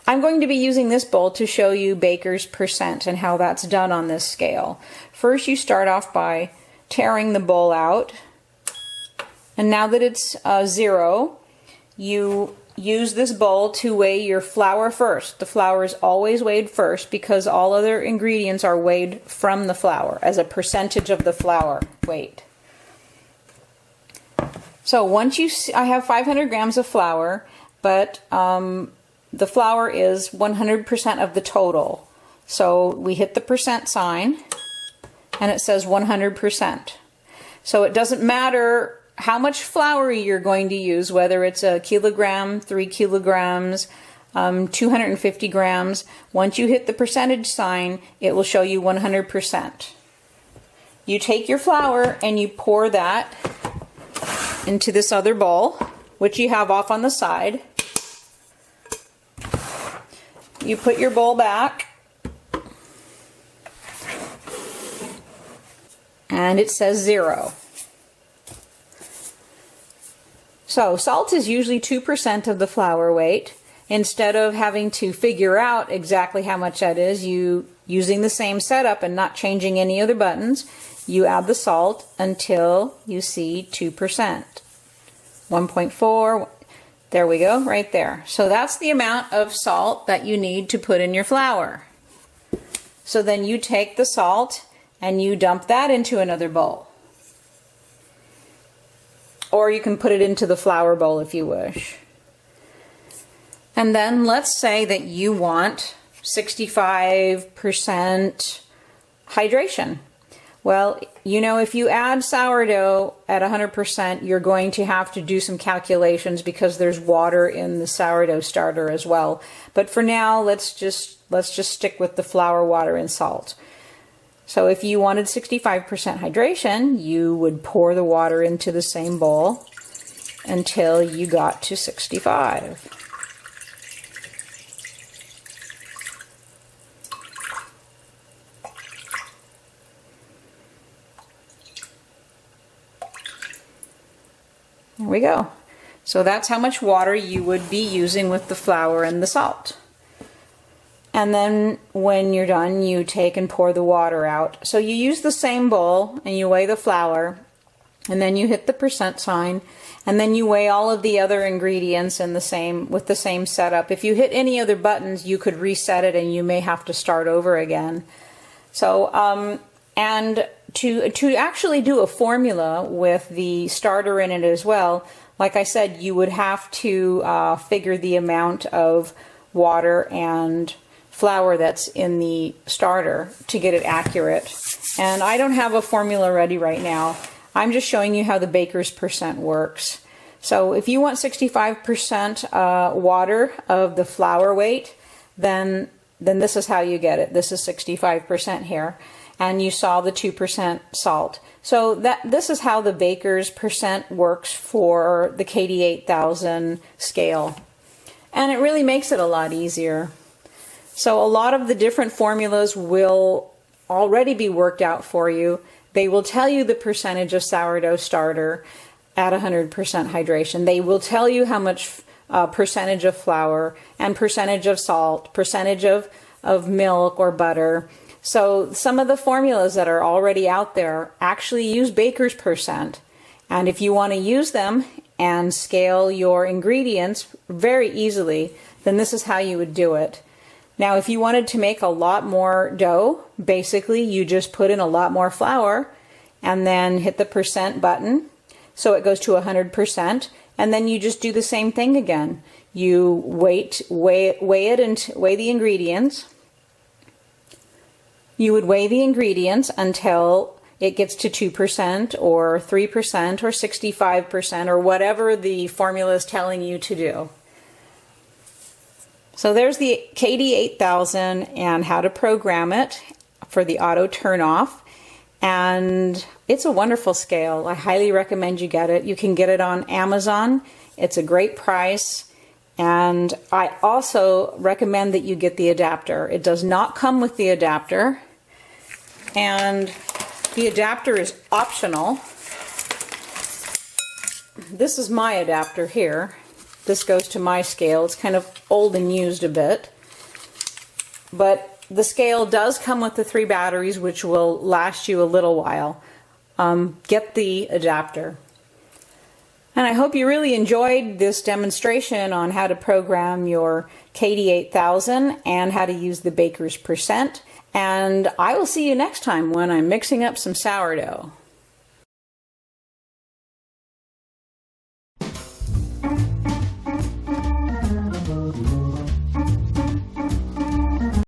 I'm going to be using this bowl to show you baker's percent and how that's done on this scale. First, you start off by tearing the bowl out, and now that it's 0, you use this bowl to weigh your flour first. The flour is always weighed first because all other ingredients are weighed from the flour as a percentage of the flour weight. So once I have 500 grams of flour, but the flour is 100% of the total. So we hit the percent sign and it says 100%. So it doesn't matter how much flour you're going to use, whether it's a kilogram, 3 kilograms, 250 grams. Once you hit the percentage sign, it will show you 100%. You take your flour and you pour that into this other bowl, which you have off on the side. You put your bowl back, and it says 0. So salt is usually 2% of the flour weight. Instead of having to figure out exactly how much that is, using the same setup and not changing any other buttons, you add the salt until you see 2%. 1.4, there we go, right there. So that's the amount of salt that you need to put in your flour. So then you take the salt and you dump that into another bowl. Or you can put it into the flour bowl if you wish. And then let's say that you want 65% hydration. Well, you know, if you add sourdough at 100%, you're going to have to do some calculations because there's water in the sourdough starter as well. But for now, let's just stick with the flour, water, and salt. So if you wanted 65% hydration, you would pour the water into the same bowl until you got to 65. There we go. So that's how much water you would be using with the flour and the salt. And then when you're done, you take and pour the water out. So you use the same bowl and you weigh the flour, and then you hit the percent sign, and then you weigh all of the other ingredients in with the same setup. If you hit any other buttons, you could reset it and you may have to start over again. So and to actually do a formula with the starter in it as well, like I said, you would have to figure the amount of water and flour that's in the starter to get it accurate. And I don't have a formula ready right now. I'm just showing you how the baker's percent works. So if you want 65% water of the flour weight, then this is how you get it. This is 65% here. And you saw the 2% salt. So this is how the baker's percent works for the KD 8000 scale. And it really makes it a lot easier. So a lot of the different formulas will already be worked out for you. They will tell you the percentage of sourdough starter at 100% hydration. They will tell you how much percentage of flour and percentage of salt, percentage of milk or butter. So some of the formulas that are already out there actually use baker's percent. And if you want to use them and scale your ingredients very easily, then this is how you would do it. Now, if you wanted to make a lot more dough, basically you just put in a lot more flour and then hit the percent button so it goes to 100%, and then you just do the same thing again. You weigh it and weigh the ingredients. You would weigh the ingredients until it gets to 2% or 3% or 65% or whatever the formula is telling you to do. So there's the KD 8000 and how to program it for the auto turn off. And it's a wonderful scale. I highly recommend you get it. You can get it on Amazon. It's a great price. And I also recommend that you get the adapter. It does not come with the adapter. And the adapter is optional. This is my adapter here. This goes to my scale. It's kind of old and used a bit. but the scale does come with the 3 batteries, which will last you a little while. Get the adapter. And I hope you really enjoyed this demonstration on how to program your KD8000 and how to use the baker's percent. And I will see you next time when I'm mixing up some sourdough.